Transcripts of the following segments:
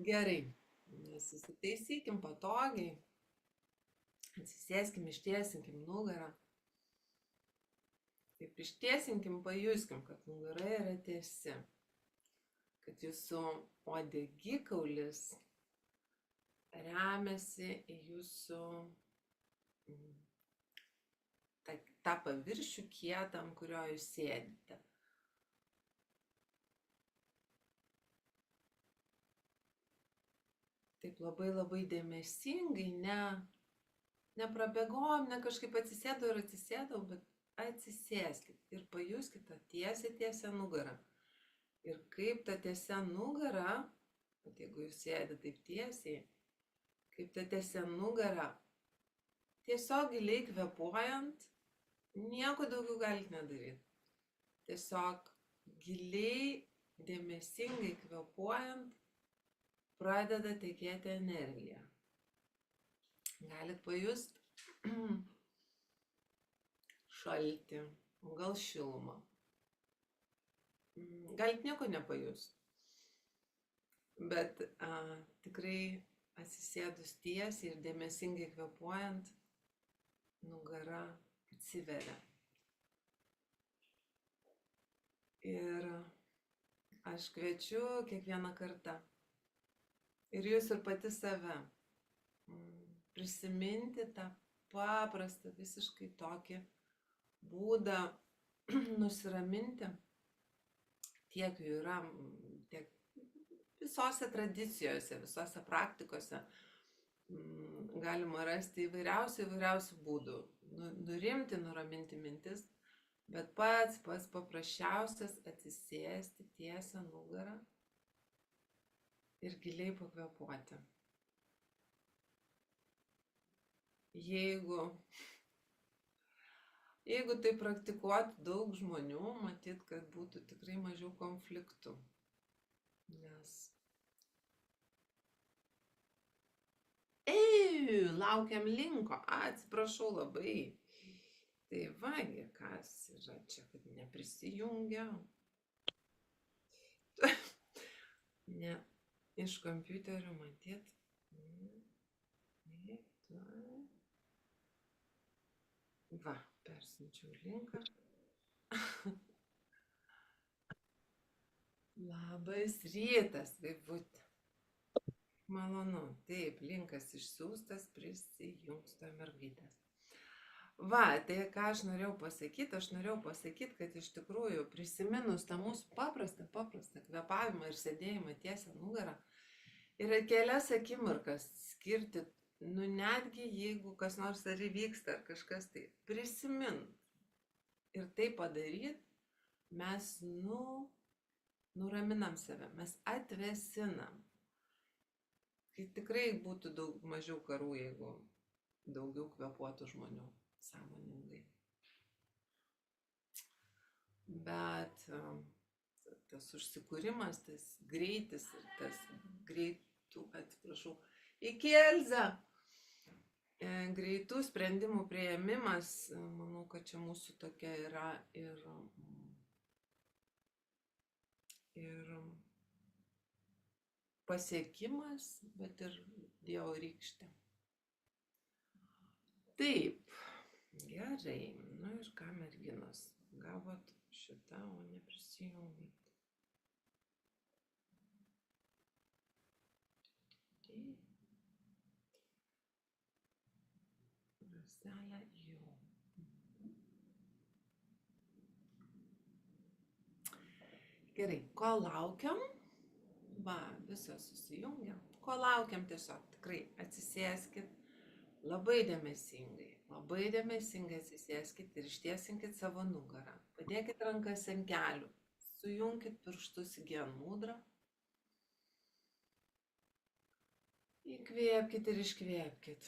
Gerai. Susitaisykim patogiai. Atsisėskim, ištiesinkim nugarą. Taip ištiesinkim, pajuskim, kad nugara yra tiesi. Kad jūsų uodegikaulis remiasi į jūsų tą paviršių kietą, ant kurio jūs sėdite. Taip labai dėmesingai, neprabėgom, ne kažkaip atsisėdau, bet atsisėskit ir pajuskit tą tiesią nugarą. Ir kaip ta tiesia nugara, bet jeigu jūs sėdite taip tiesiai, kaip ta tiesia nugara, tiesiog giliai kvėpuojant, nieko daugiau galite nedaryti. Tiesiog giliai, dėmesingai kvėpuojant, pradeda tekėti energija. Galit pajust šaltį, gal šilumą. Galit nieko nepajust. Bet tikrai atsisėdus tiesiai ir dėmesingai kvėpuojant, nugara atsiveria. Ir aš kviečiu kiekvieną kartą ir jūs ir pati save prisiminti tą paprastą visiškai tokį būdą nusiraminti. Tiek jų yra, tiek visose tradicijose, visose praktikose galima rasti įvairiausių būdų. Nurimti, nuraminti mintis, bet pats paprasčiausias atsisėsti tiesią nugarą ir giliai pakvėpuoti. Jeigu tai praktikuotų daug žmonių, matyt, kad būtų tikrai mažiau konfliktų. Nes... laukiam linko, atsiprašau labai. Tai vagi, kas yra čia, kad neprisijungia. Ne. Iš kompiuterio matyt. Va, persiunčiau linką. Labas rytas, vaivutė. Malonu. Taip, linkas išsiųstas, prisijungs to mergaitės. Va, tai ką aš norėjau pasakyti, kad iš tikrųjų prisiminus tą mūsų paprastą kvėpavimą ir sėdėjimą tiesią nugarą ir kelias akimirkas skirti, netgi jeigu kas nors ar įvyksta ar kažkas, tai prisimint ir tai padaryti, mes nuraminam save, mes atvėsinam. Kai tikrai būtų daug mažiau karų, jeigu daugiau kvėpuotų žmonių sąmoningai. Bet tas užsikūrimas, tas greitis ir tas greitų sprendimų priėmimas, manau, kad čia mūsų tokia yra ir pasiekimas, bet ir Dievo rykštė. Taip, gerai. Ir ką, merginos, gavot šitą, o neprisijungit. Raselę jau. Gerai, ko laukiam? Va, visos susijungiam. Ko laukiam tiesiog, tikrai atsisėskit labai dėmesingai atsisėskit ir ištiesinkit savo nugarą. Padėkit rankas ant kelių, sujunkit pirštus į G mudrą. Įkvėpkit ir iškvėpkit.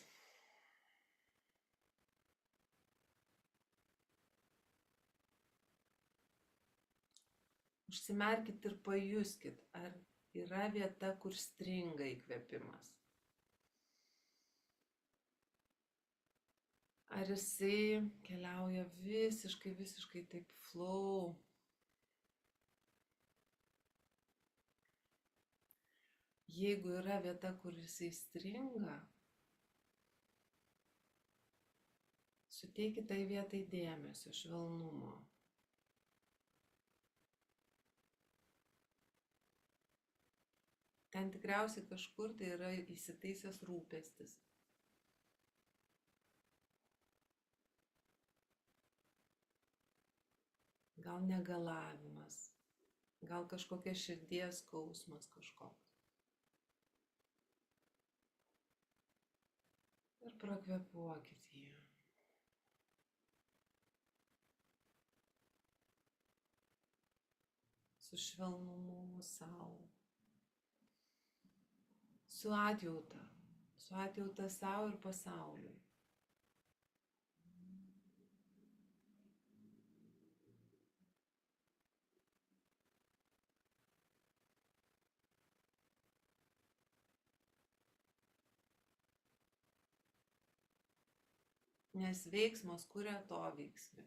Užsimerkit ir pajuskit, ar yra vieta, kur stringa įkvėpimas. Ar jisai keliauja visiškai taip flow. jeigu yra vieta, kur jisai stringa, suteikit tai vietai dėmesio, švelnumo. Ten tikriausiai kažkur tai yra įsitaisęs rūpestis. Gal negalavimas, gal kažkokia širdies skausmas kažkoks. Ir prakvėpuokit jį. Su švelnumu savo. Su atjauta savo ir pasauliui. Nes veiksmas kuria atoveiksmį.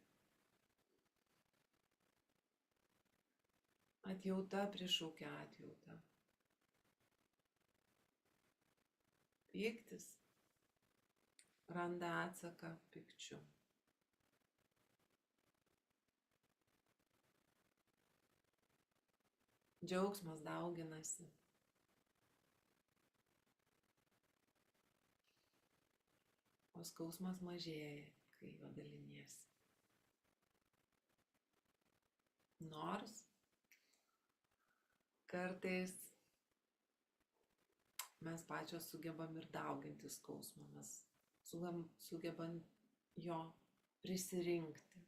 Atjauta prišaukia atjautą. Pyktis randa atsaką pykčiu. Džiaugsmas dauginasi. O skausmas mažėja, kai jo daliniesi. Nors kartais mes pačios sugebam ir dauginti skausmą, mes sugebam jo prisirinkti.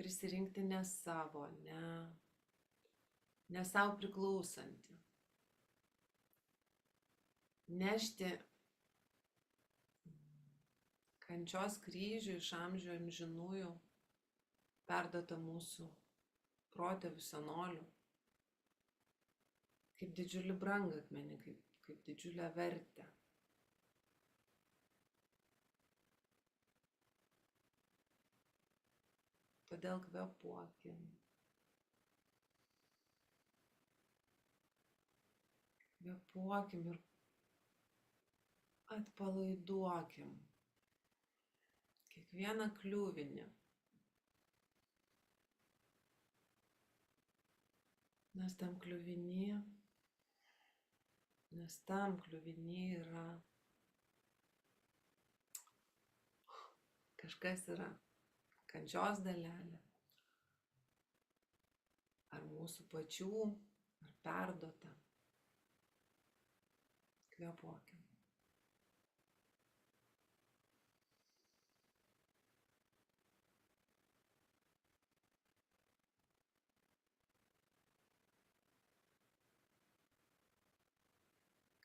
Prisirinkti ne savo, ne savo priklausantį. Nešti kančios kryžių iš amžių amžinųjų, perduota mūsų protėvių senolių, kaip didžiulį brangakmenį, kaip didžiulę vertę. Todėl kvėpuokim. Kvėpuokim ir atpalaiduokim kiekvieną kliuvinį. Nes tam kliuviny yra kažkas yra kančios dalelė, ar mūsų pačių, ar perduota. Kvėpuokim.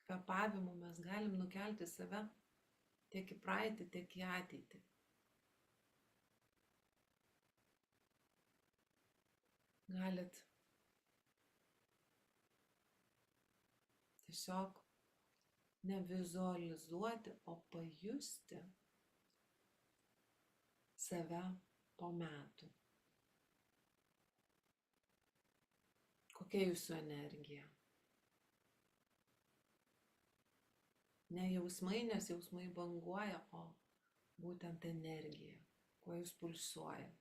Kvėpavimu mes galim nukelti save tiek į praeitį, tiek į ateitį. Galit tiesiog nevizualizuoti, o pajusti save po metų. Kokia jūsų energija? Ne jausmai, nes jausmai banguoja, o būtent energija, kuo jūs pulsuojat.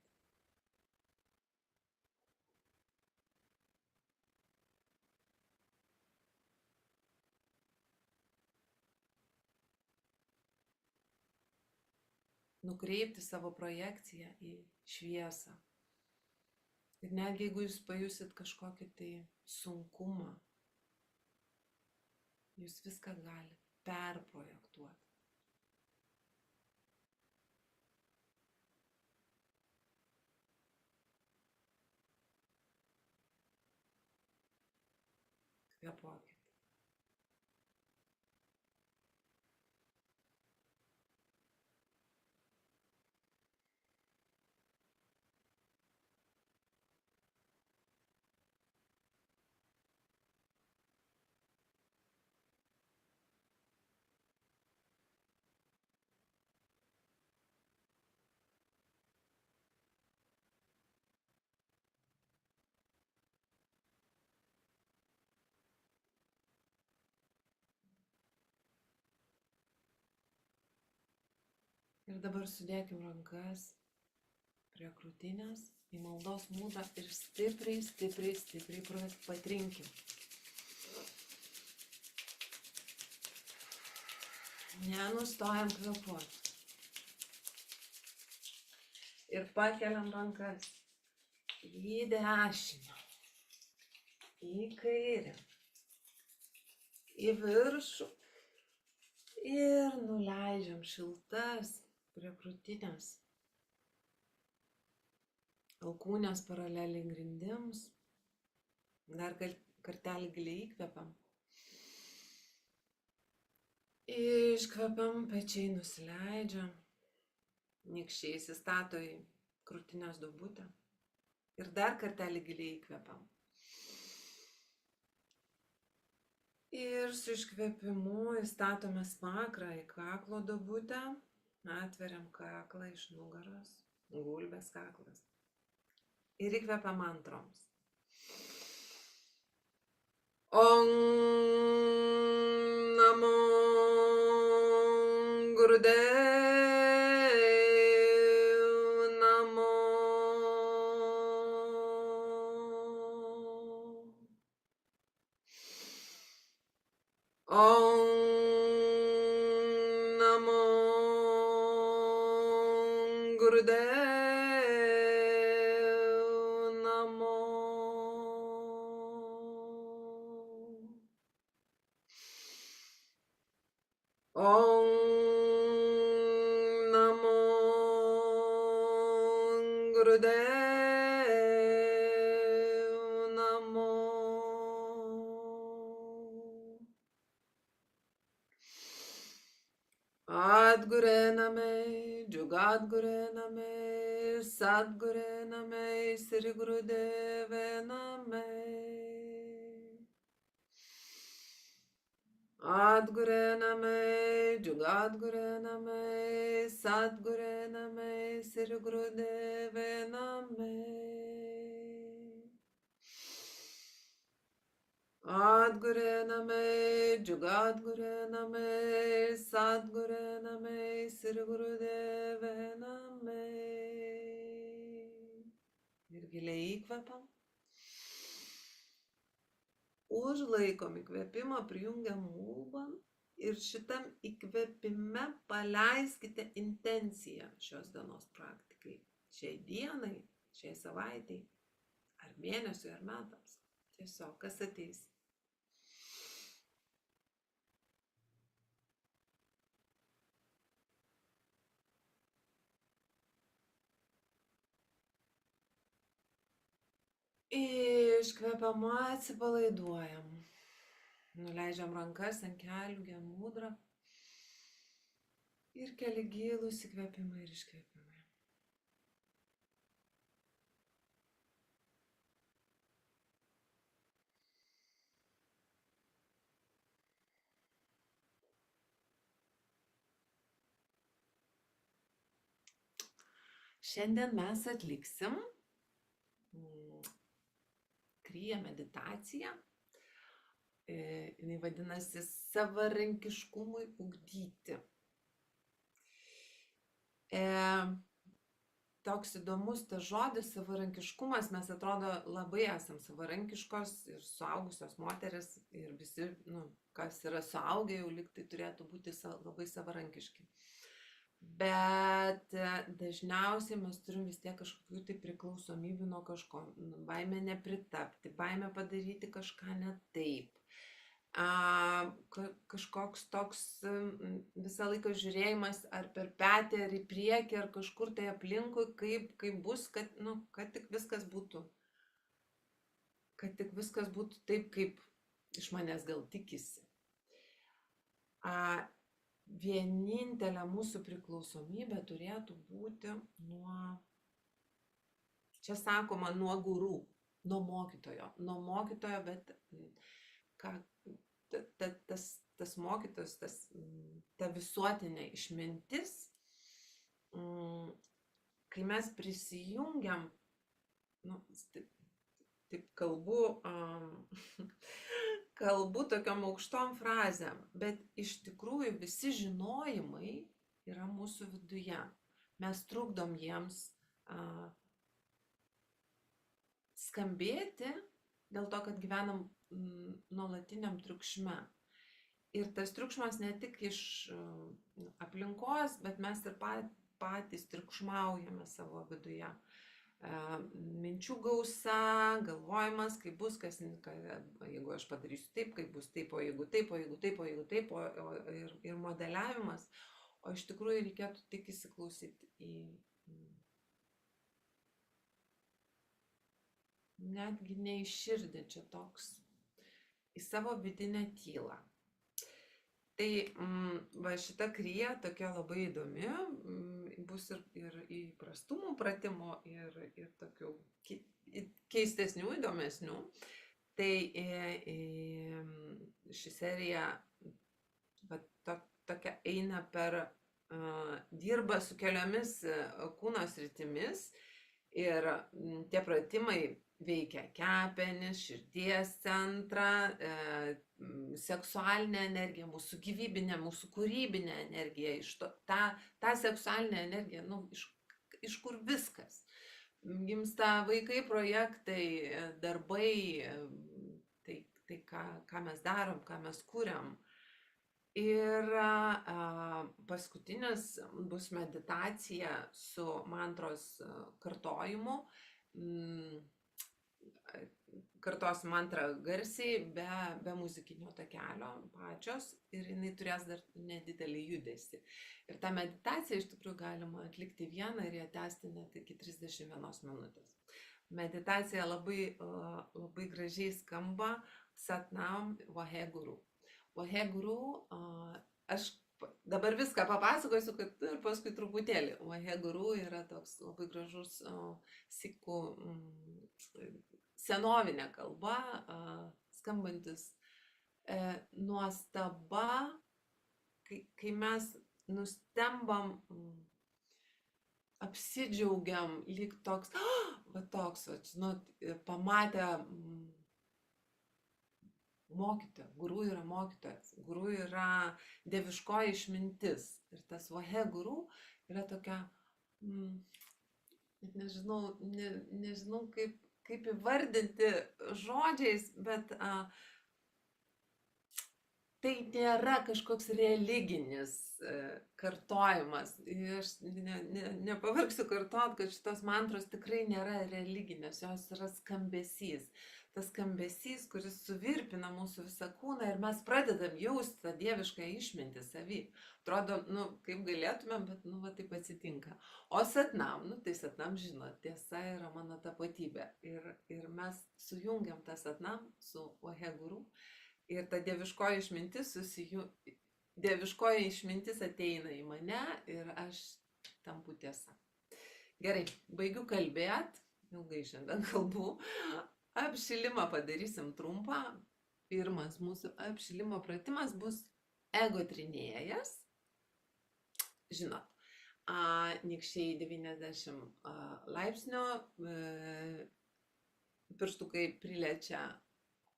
Nukreipti savo projekciją į šviesą. Ir netgi jeigu jūs pajusit kažkokį tai sunkumą, jūs viską gali perprojektuoti. Kvėpuokit. Ir dabar sudėkim rankas prie krūtinės į maldos mūdą ir stipriai, stipriai, stipriai patrinkim. Nenustojam kvėpuoti. Ir pakeliam rankas į dešinę, į kairę, į viršų ir nuleidžiam šiltas prie krūtinės. Alkūnės paraleliai grindims. Dar kartelį giliai įkvepiam. Iškvepiam, pečiai nusileidžiam. Nykščiai įsistato į krūtinės duobutę. Ir dar kartelį giliai įkvepiam. Ir su iškvepimu įstatome smakrą į kaklo duobutę. Atveriam kaklą iš nugaros. Gulbės kaklas. Ir įkvepiam antroms. Om namo Gurudev namo. Om namo Gurudev. Om namo Gurudev namo. Adgure name, Jugadgure name, Sadgure name, Sri Gurudev name. Adgure name, Jugadgure name, Sadgure name, Sri Gurudev name. Adgure name, Jugadgure name, Sadgure name, Sri Gurudev name. Ir giliai įkvepiam. Užlaikom įkvėpimą, prijungiam lūpą ir šitam įkvėpime paleiskite intenciją šios dienos praktikai. Šiai dienai, šiai savaitai, ar mėnesiui, ar metams. Tiesiog, kas ateis. Iškvepiam, atsipalaiduojam. Nuleidžiam rankas ant kelių, gemudrą. Ir keli gilūs įkvėpimai ir iškvėpimai. Šiandien mes atliksim Kriya meditaciją. Jinai vadinasi savarankiškumui ugdyti. Toks įdomus tas žodis savarankiškumas, mes atrodo labai esam savarankiškos ir suaugusios moteris ir visi, kas yra suaugę, jau lyg tai turėtų būti labai savarankiški. Bet dažniausiai mes turim vis tiek kažkokių tai priklausomybių nuo kažko. Baimė nepritapti, baimė padaryti kažką ne taip. Kažkoks toks visą laiką žiūrėjimas ar per petį, ar į priekį, ar kažkur tai aplinkui, kaip bus, kad tik viskas būtų. Kad tik viskas būtų taip, kaip iš manęs gal tikisi. Vienintelė mūsų priklausomybė turėtų būti čia sakoma, nuo gurų, nuo mokytojo, bet tas mokytojas, ta visuotinė išmintis, kai mes prisijungiam, taip kalbu tokiom aukštom frazėm, bet iš tikrųjų visi žinojimai yra mūsų viduje. Mes trukdom jiems skambėti dėl to, kad gyvenam nuolatiniam triukšme. Ir tas triukšmas ne tik iš aplinkos, bet mes ir patys triukšmaujame savo viduje. Minčių gausa, galvojimas, kaip bus, jeigu aš padarysiu taip, kaip bus taip, o jeigu taip, o jeigu taip, o jeigu taip, ir modeliavimas. O iš tikrųjų reikėtų tik įsiklausyti netgi ne į širdį, čia toks, į savo vidinę tylą. Tai va šita krija tokia labai įdomi, bus ir įprastumų pratimų, ir tokių keistesnių, įdomesnių. Tai ši serija tokia eina dirba su keliomis kūno sritimis ir tie pratimai veikia kepenis, širdies centrą, seksualinę energiją, mūsų gyvybinę, mūsų kūrybinę energiją, tą seksualinę energiją, iš kur viskas. Gimsta vaikai, projektai, darbai, tai ką mes darom, ką mes kuriam. Ir paskutinis bus meditacija su mantros kartojimu. Kartos mantrą garsiai, be muzikinio takelio pačios, ir jinai turės dar nedidelį judesį. Ir tą meditaciją iš tikrųjų galima atlikti vieną ir ją tęsti net iki 31 minutės. Meditacija labai gražiai skamba Satnam Vaheguru. Vaheguru, aš dabar viską papasakosiu, kad ir paskui truputėlį. Vaheguru yra toks labai gražus sikų senovinė kalba, skambantis nuostaba, kai mes nustembam, apsidžiaugiam, lyg toks, pamatę mokytoją. Guru yra mokytojas, guru yra dieviškoji išmintis. Ir tas Vaheguru yra tokia, nežinau kaip įvardinti žodžiais, bet tai nėra kažkoks religinis kartojimas. Aš nepavargsiu kartuoti, kad šitos mantros tikrai nėra religinės, jos yra skambesys. Tas skambesys, kuris suvirpina mūsų visą kūną ir mes pradedam jausti tą dievišką išmintį savy. Atrodo, kaip galėtumėm, bet taip atsitinka. O Satnam, tai Satnam žinot, tiesa yra mano tapatybė. Ir mes sujungiam tą Satnam su Vaheguru ir ta dieviškoji išmintis ateina į mane ir aš tampu tiesa. Gerai, baigiu kalbėti, ilgai šiandien kalbu. Apšilimą padarysim trumpą. Pirmas mūsų apšilimo pratimas bus ego trinėjas. Žinot, nykščiai 90 laipsnių, pirštukai priliečia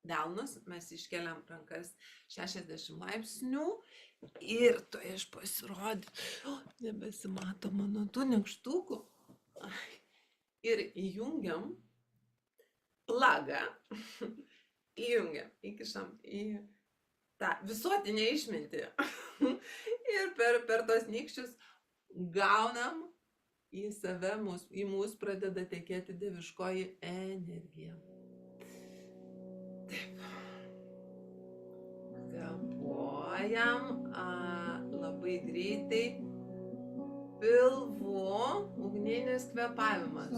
delnus, mes iškeliam rankas 60 laipsnių ir tuoj aš pasirodysiu, nebesimato mano tų nykštukų. Ir įjungiam plagą, įkišam į tą visuotinę išmintį ir per tos nykščius gaunam į save, į mus pradeda tekėti dieviškoji energija. Taip. Kvėpuojam labai greitai. Pilvu ugninis kvėpavimas.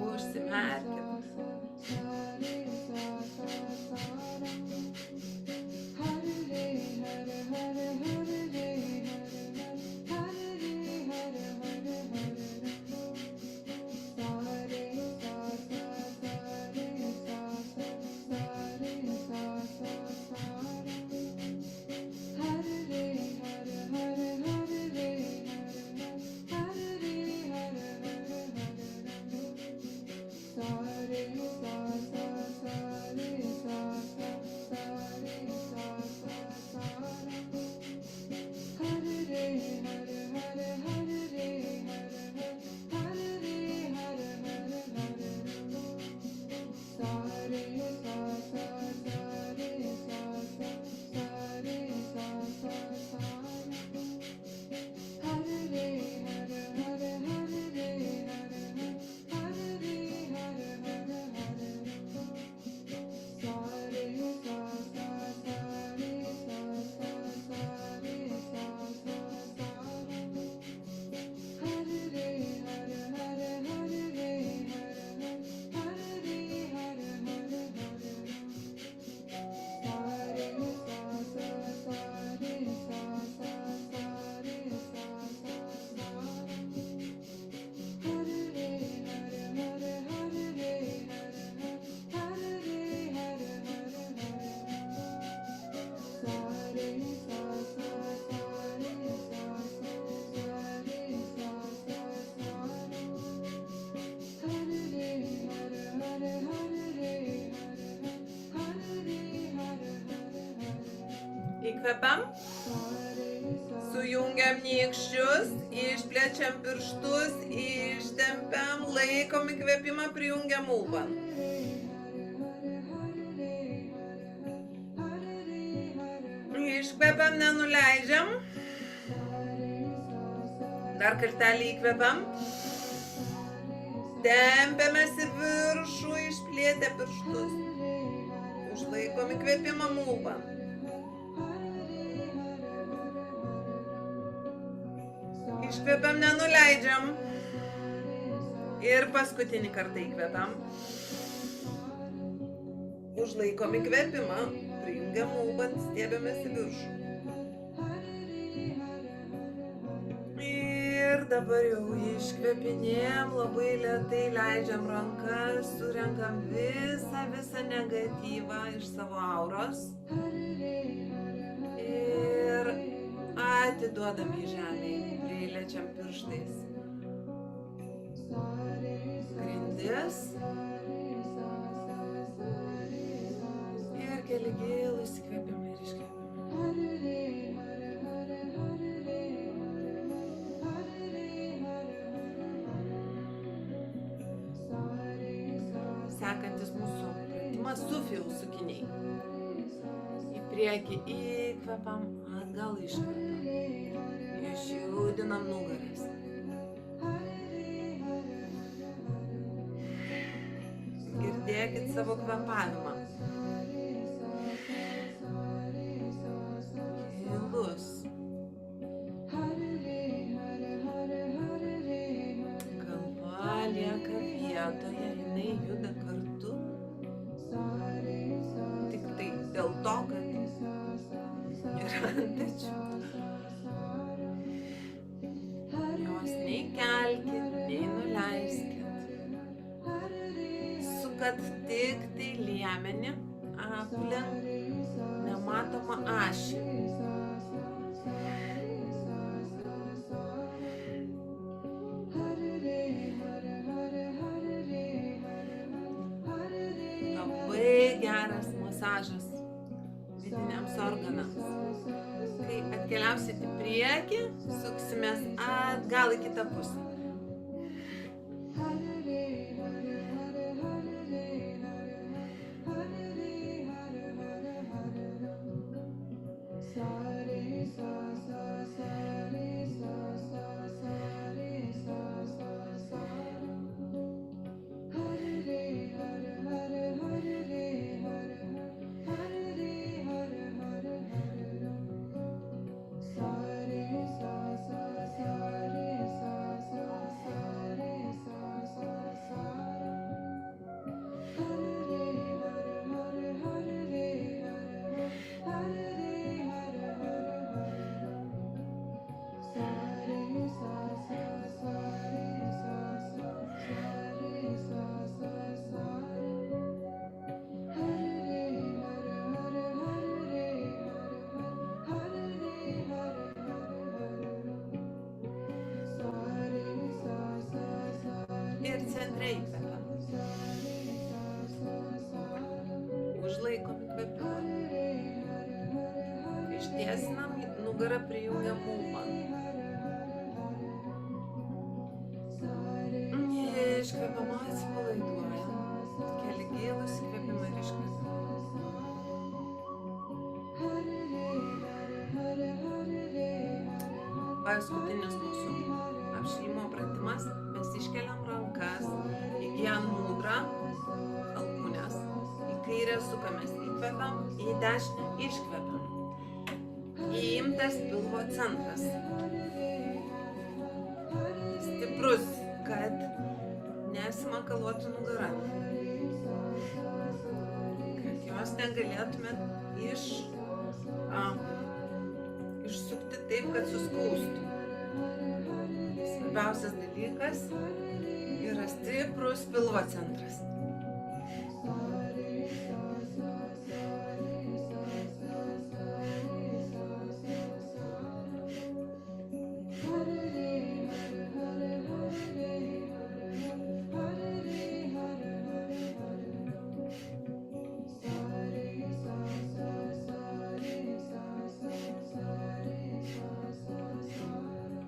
Užsimerkit. Įkvepiam. Sujungiam nykščius, išplečiam pirštus, ištempiam, laikom įkvėpimą, prijungiam lūpą. Iškvepiam, nenuleidžiam. Dar kartelį įkvepiam. Tempiamės į viršų, išplėtę pirštus. Užlaikom įkvėpimą lūpą. Iškvepiam, nenuleidžiam. Ir paskutinį kartą įkvepiam. Užlaikom įkvėpimą, prijungiam lūpą, stiebiamės į viršų. Ir dabar jau iškvėpinėjam, labai lėtai leidžiam rankas, surenkam visą negatyvą iš savo auros. Ir atiduodam į žemę, priliečiam pirštais. Grindis. Ir keli gilūs įkvėpimai ir iškvėpimai. Sekantis mūsų pratimas sufijaus sukiniai. Į priekį įkvepiam, atgal iškvepiam. Išjudinam nugaras. Girdėkit savo kvėpavimą. Gilus. Galva lieka vietoje, jinai juda kartu. Tik tai dėl to, kad yra ant pečių. Jos nei kelkit, nei nuleiskit. Sukat tik tai liemenį aplink nematomą ašį. Labai geras masažas vidiniams organams. Kai atkeliausit į priekį, suksimės atgal į kitą pusę. Ir centre įkvepiam. Užlaikom įkvėpimą. Ištiesinam, nugarą prijungiam lūpą. Iškvepiam, atsipalaiduojam. Keli gilūs įkvėpimai ir iškvepiam. Paskutinis mūsų apšilimo pratimas. Mes iškeliam rankas, įgyjam mudrą, alkūnės, į kairę sukamės, įkvepiam, į dešinę iškvepiam. Įimtas pilvo centras. Stiprus, kad nesimakaluotų nugara. Kad jos negalėtumėt išsukti taip, kad suskaustų. Svarbiausias dalykas yra stiprus pilvo centras.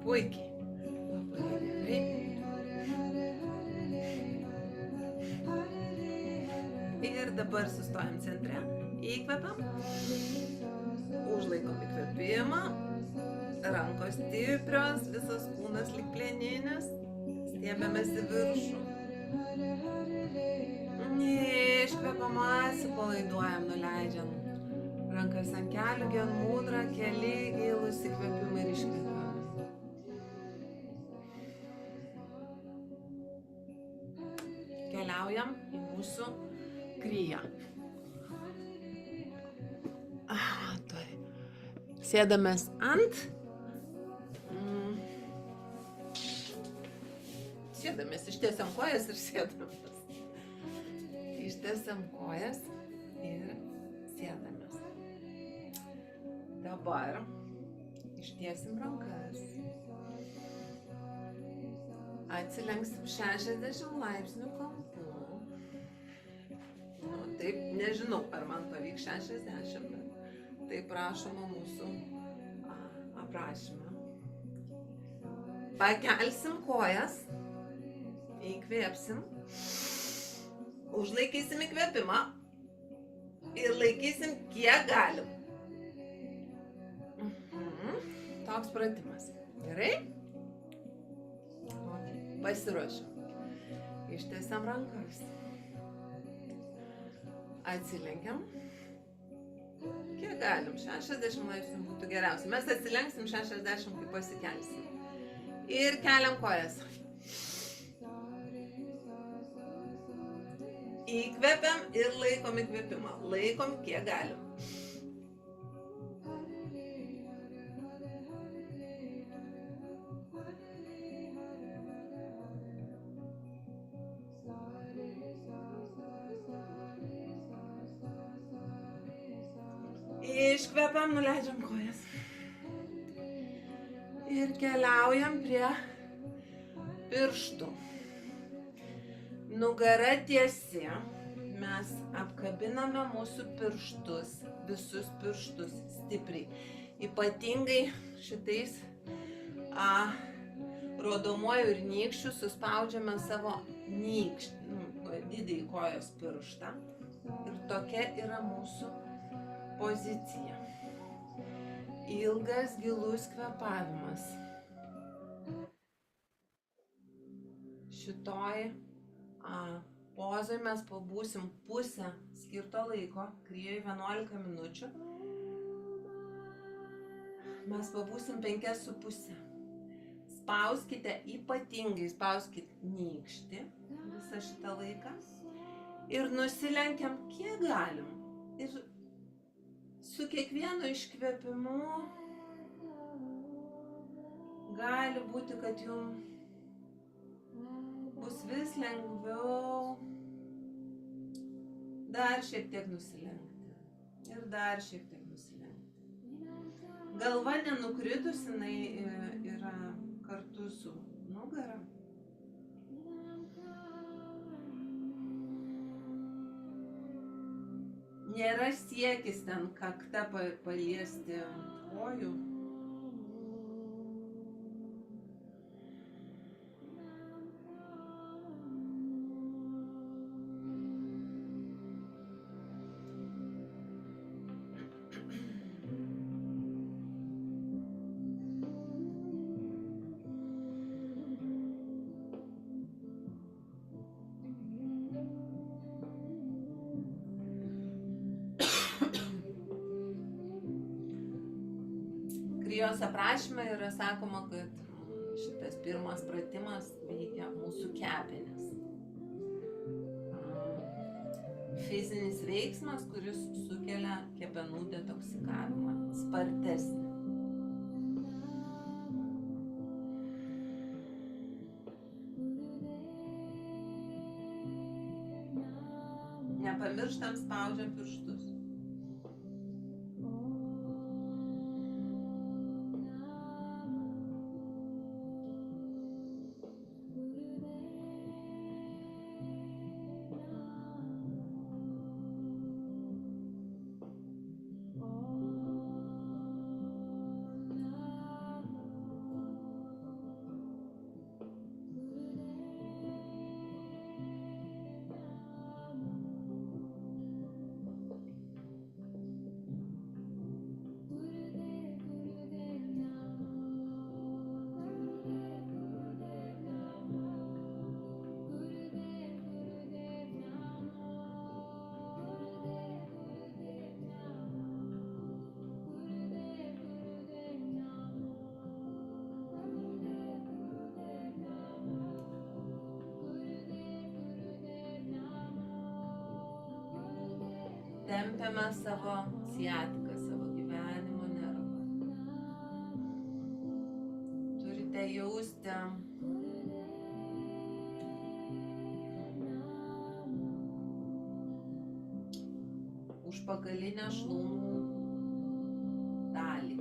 Puikiai. Labai gerai. Ir dabar sustojam centre. Įkvepiam. Užlaikom įkvėpimą. Rankos stiprios, visas kūnas lyg plieninis. Stiebiamės į viršų. Iškvepiam, atsipalaiduojam, nuleidžiam. Rankas ant kelių, gen mudra, keli gilūs įkvėpimai ir iškvėpimai. Keliaujam į mūsų kryją. Sėdamės ant. Sėdamės, ištiesiam kojas ir sėdamės. Ištiesiam kojas ir sėdamės. Dabar ištiesim rankas. Atsilenksim 60 laipsnių kampu. Taip, nežinau, ar man pavyks 60, bet taip prašoma mūsų aprašyme. Pakelsim kojas, įkvėpsim, užlaikysim įkvėpimą ir laikysim kiek galim. Toks pratimas. Gerai? Pasiruošim. Ištiesiam rankas. Atsilenkiam. Kiek galim? 60 laipsnių būtų geriausia. Mes atsilenksim 60, kai pasikelsim. Ir keliam kojas. Įkvepiam ir laikom įkvėpimą. Laikom kiek galim. Iškvepiam, nuleidžiam kojas. Ir keliaujam prie pirštų. Nugara tiesi. Mes apkabiname mūsų pirštus, visus pirštus stipriai. Ypatingai šitais rodomuoju ir nykščiu suspaudžiame savo didįjį kojos pirštą. Ir tokia yra mūsų pozicija. Ilgas, gilus kvėpavimas. Šitoj pozoj mes pabūsim pusę skirto laiko, kryjoj 11 minučių. Mes pabūsim 5,5. Spauskite, ypatingai spauskite nykštį visą šitą laiką. Ir nusilenkiam kiek galim. Ir su kiekvienu iškvėpimu gali būti, kad jums bus vis lengviau dar šiek tiek nusilenkti. Ir dar šiek tiek nusilenkti. Galva nenukritus, jinai yra kartu su nugara. Nėra siekis ten kakta paliesti kojų. Kryjos aprašyme yra sakoma, kad šitas pirmas pratimas veikia mūsų kepenis. Fizinis veiksmas, kuris sukelia kepenų detoksikavimą, spartesnį. Nepamirštam, spaudžiam pirštus. tempiame savo ciatiką, savo gyvenimo nervą. Turite jausti užpakalinę šlaunų dalį.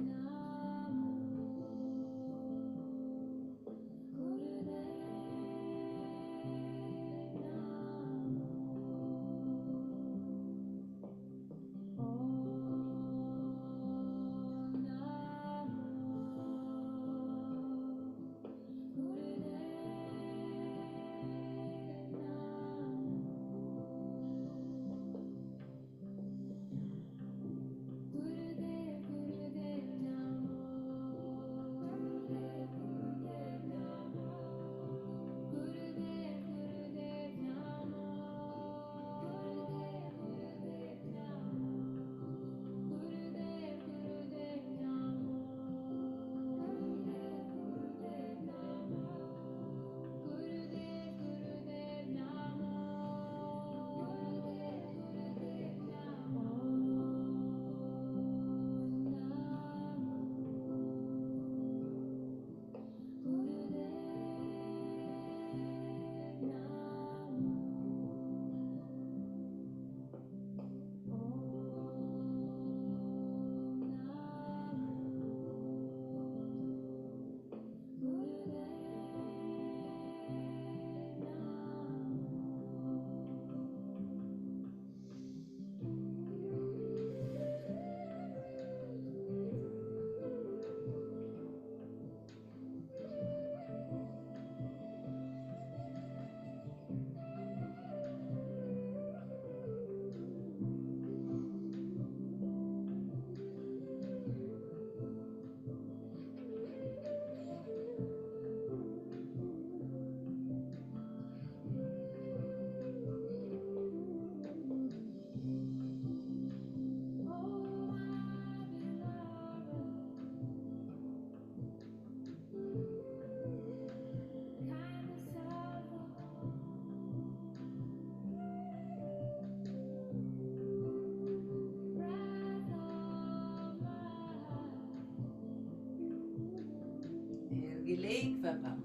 Ir giliai įkvepiam.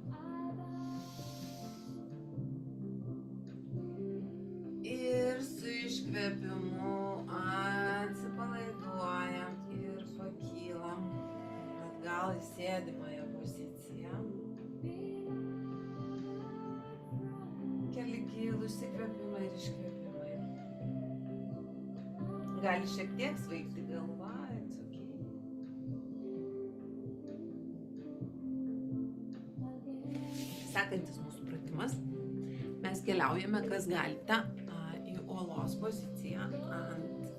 Ir su iškvėpimu atsipalaiduojam ir pakylam atgal į sėdimąją poziciją. Keli gilūs įkvėpimai ir iškvėpimai. Gali šiek tiek svaigti galva, it's okay. Sekantis mūsų pratimas. Mes keliaujame, kas galite, į uolos poziciją,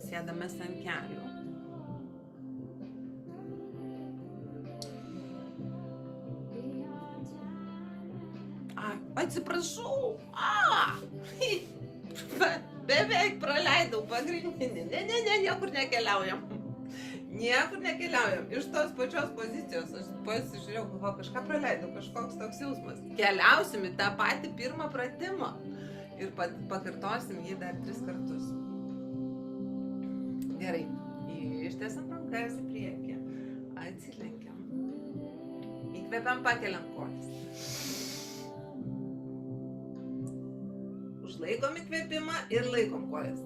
sėdamės ant kelių. Atsiprašau, beveik praleidau pagrindinį. Ne, niekur nekeliaujam. Niekur nekeliaujam. Iš tos pačios pozicijos aš pasižiūrėjau, galvoju, kažką praleidau, kažkoks toks jausmas. Keliausim į tą patį pirmą pratimą ir pakartosim jį dar 3 kartus. Gerai. Ištiesiam rankas į priekį. Atsilenkiam. Įkvepiam, pakeliam kojas. Užlaikom įkvėpimą ir laikom kojas.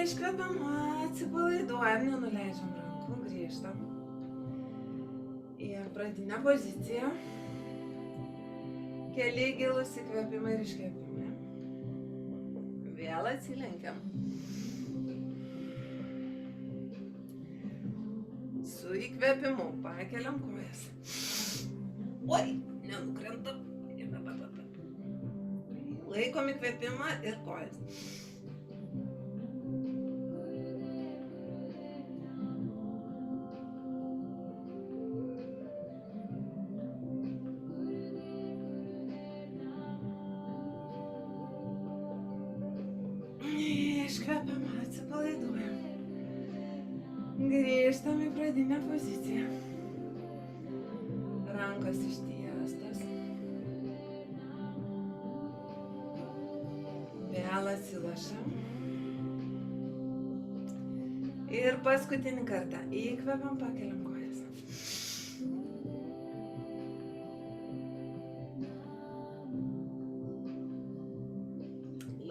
Iškvepiam, atsipalaiduojam, nenuleidžiam rankų, grįžtam į pradinę poziciją. Keli gilūs įkvėpimai ir iškvėpimai. Vėl atsilenkiam. Su įkvėpimu pakeliam kojas. Oi, nenukrentam. Laikom įkvėpimą ir kojas. Iškvepiam, atsipalaiduojam. Grįžtam į pradinę poziciją. Rankos ištiestos. Vėl atsilošiam. Ir paskutinį kartą įkvepiam, pakeliam kojas.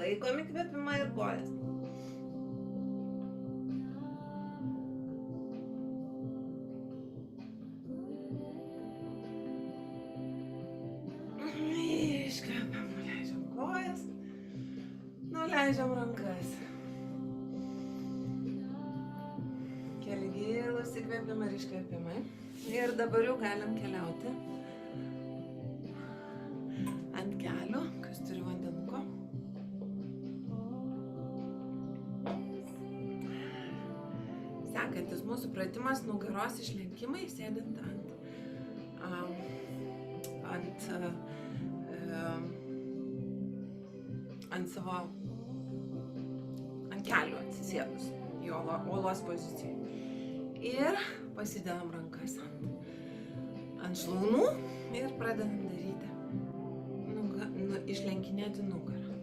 Laikom įkvėpimą ir kojas. Iškvepiam, nuleidžiam kojas, nuleidžiam rankas. Keli gilūs įkvėpimai ir iškvėpimai. Ir dabar jau galim keliauti ant kelių, kas turi vandenuko. Sekantis mūsų pratimas nugaros išlenkimai, sėdint ant kelių atsisėdus į uolos poziciją. Ir pasidedam rankas ant šlaunų ir pradedam daryti, išlenkinėti nugarą.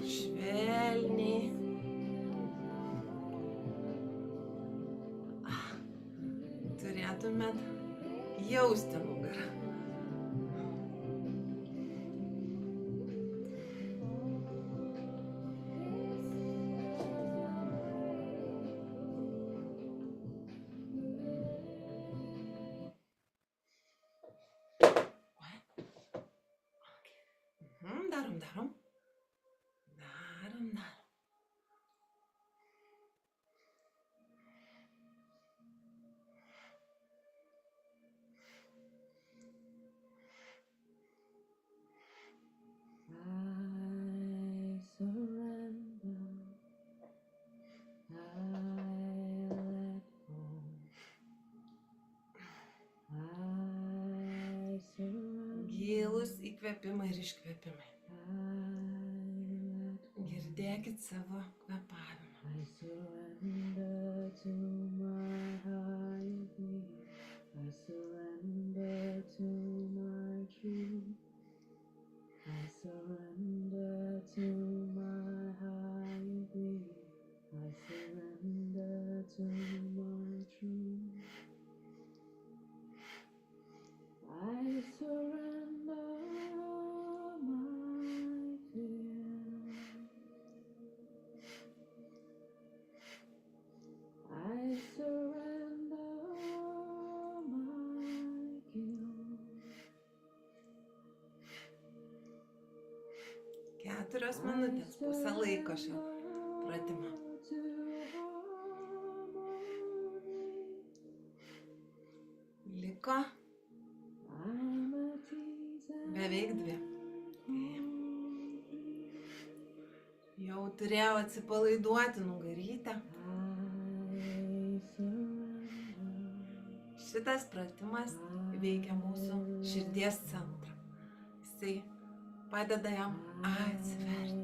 Švelniai. Turėtumėt jausti nugarą. Darom. Gilūs įkvėpimai ir iškvėpimai. Girdėkit savo kvėpavimą. Keturios minutės, pusę laiko šio pratimo. Liko beveik 2. Jau turėjau atsipalaiduoti nugarytę. Šitas pratimas veikia mūsų širdies centrą. Jisai padeda jam atsiverti.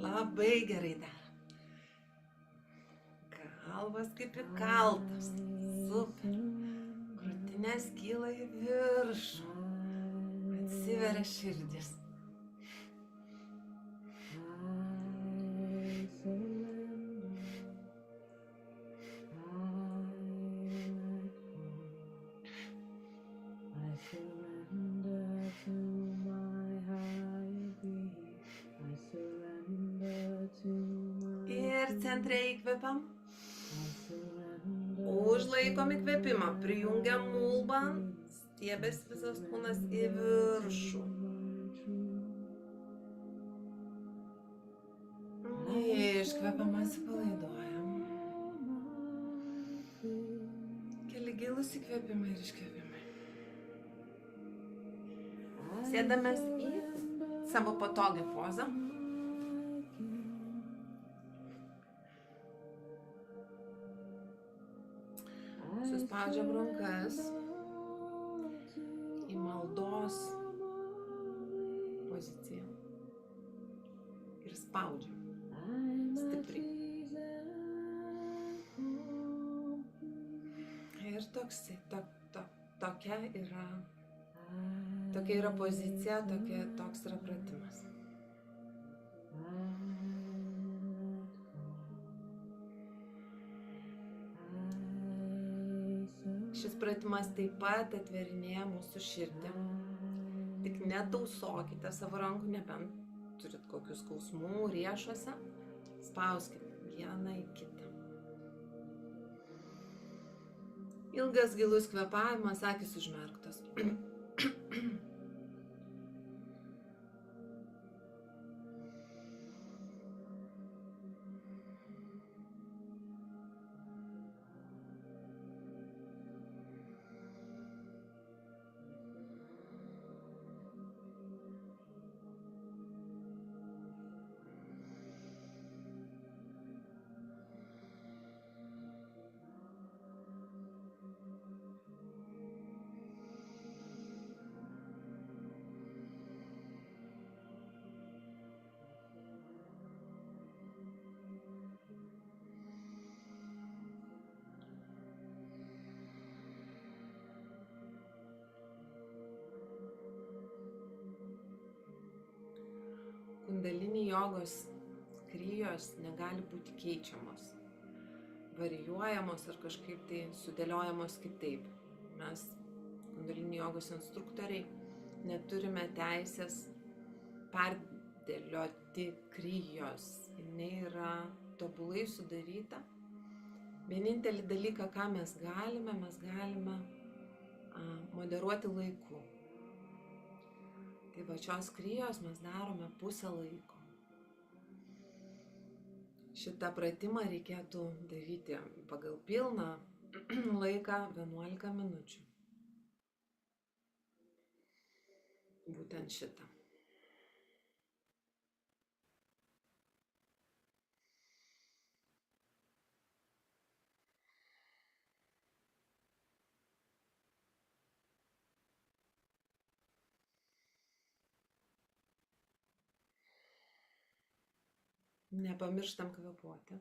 Labai gerai dar. Galvas kaip įkaltos. Super. Krūtinės kyla į viršų. Atsiveria širdis. centre įkvepiam. Užlaikom įkvėpimą, prijungiam mulbą, stiebės visas kūnas į viršų. Iškvepiam, atsipalaiduojam. Keli gilūs įkvėpimai ir iškvėpimai. Sėdamės į savo patogią pozą. Suspaudžiam rankas į maldos poziciją ir spaudžiam stipriai. Ir tokia yra pozicija, toks yra pratimas. Šis pratimas taip pat atverinėja mūsų širdį. Tik netausokite savo rankų, nebent turit kokius skausmų riešuose. Spauskite vieną į kitą. Ilgas gilus kvėpavimas, akys užmerktos. Kundalini jogos krijos negali būti keičiamos, varijuojamos ar kažkaip tai sudėliojamos kitaip. Mes, kundalini jogos instruktoriai, neturime teisės perdėlioti krijos. Jis yra tobulai sudaryta. Vienintelį dalyką, ką mes galime moderuoti laiku. Tai va šios krijos mes darome pusę laiko. Šitą pratimą reikėtų daryti pagal pilną laiką 11 minučių. Būtent šitą. Nepamirštam kvėpuoti.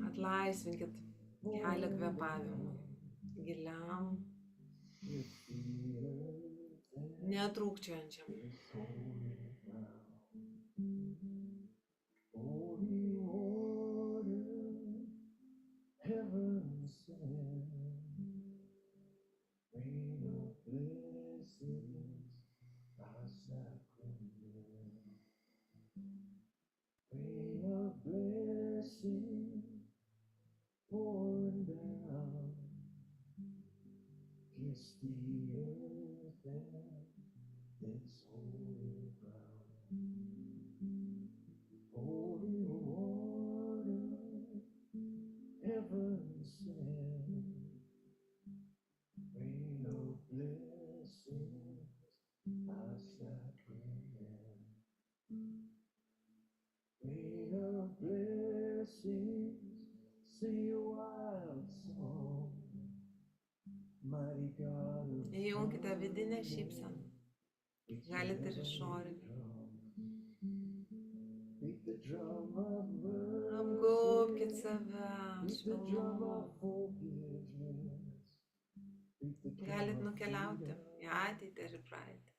Atlaisvinkit kelią kvėpavimui, giliam, netrūkčiojančiam. Įjunkite vidinę šypseną. Galite ir išorinę. Apgaubkit save švelnumu. Galit nukeliauti į ateitį ir į praeitį.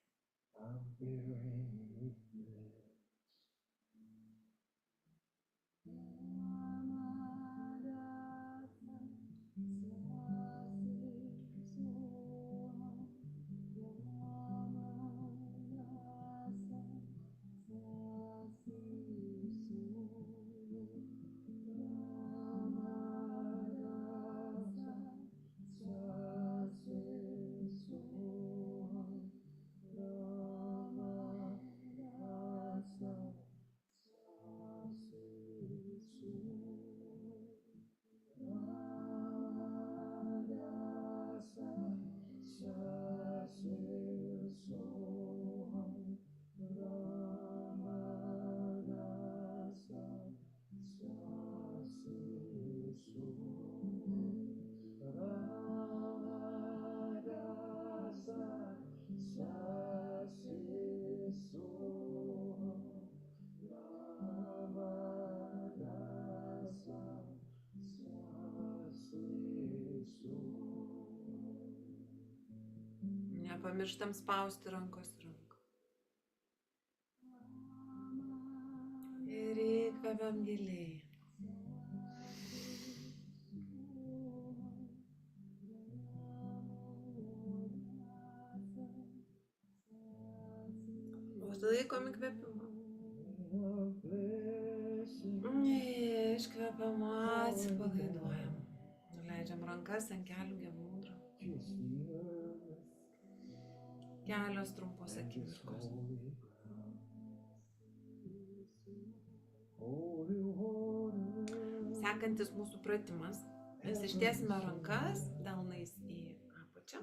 nepamirštam spausti rankos ranką. Ir įkvepiam giliai. Užlaikom įkvėpimą. Iškvepiam, atsipalaiduojam. Nuleidžiam rankas ant kelių gemūdrą. Kelios trumpos akimirkos. Sekantis mūsų pratimas. Mes ištiesime rankas delnais į apačią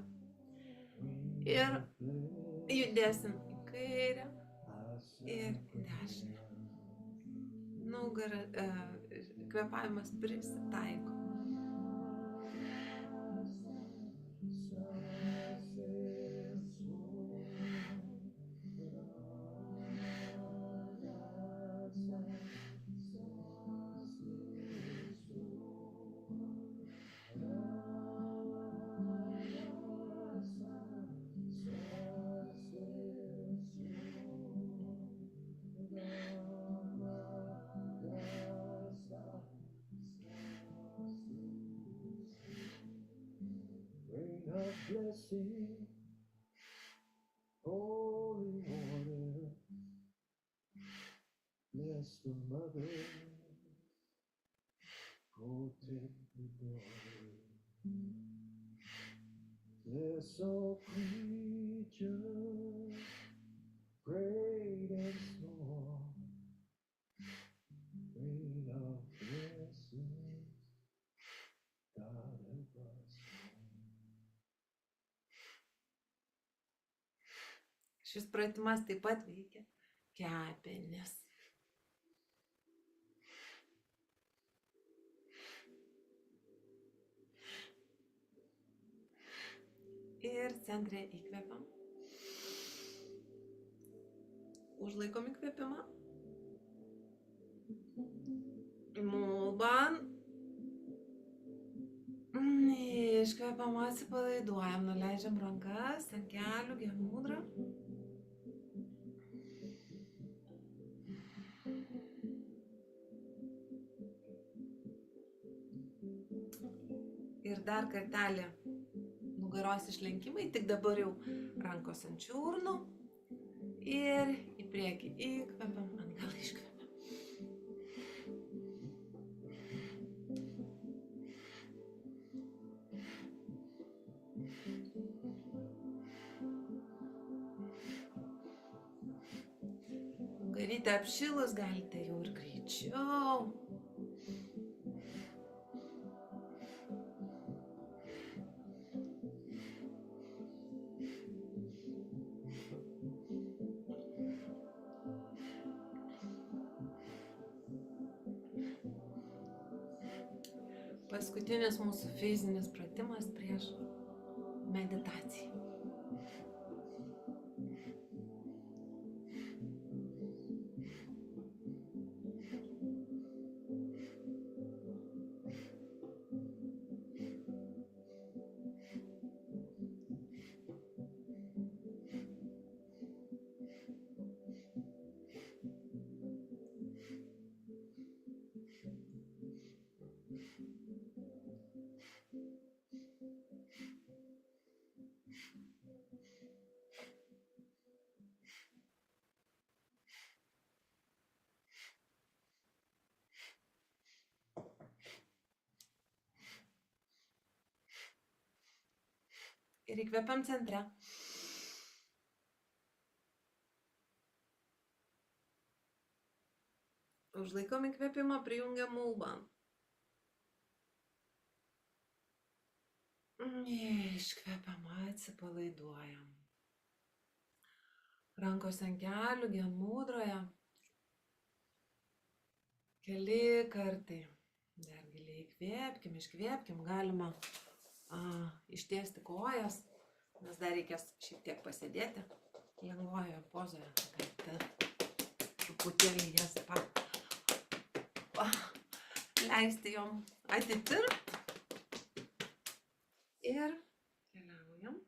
ir judėsim į kairę ir į dešinę. Nugara, kvėpavimas prisitaiko. Blessing, holy water, bless the mother, protect the daughter, bless all creatures, great and small, rain of blessings, God help us. Šis pratimas taip pat veikia kepenis. Ir centre įkvepiam. Užlaikom įkvėpimą. Mulban. Iškvepiam, atsipalaiduojam. Nuleidžiam rankas ant kelių gemūdrą. Ir dar kartelį nugaros išlenkimai, tik dabar jau rankos ant čiurnų ir į priekį įkvepiam, atgal iškvepiam. Nugarytę apšilus galite jau ir greičiau. Paskutinis mūsų fizinis pratimas prieš meditaciją. Ir įkvepiam centre. Užlaikom įkvėpimą, prijungiam mulban. Iškvepiam, atsipalaiduojam. Rankos ant kelių, gemūdroje. Keli kartai. Dar giliai įkvėpkim, iškvėpkim. Galima ištiesti kojas, nes dar reikės šiek tiek pasėdėti lengvojoje pozoje, kad truputėlį jas leisti jom atitirpti. Ir keliaujam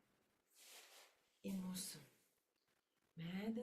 į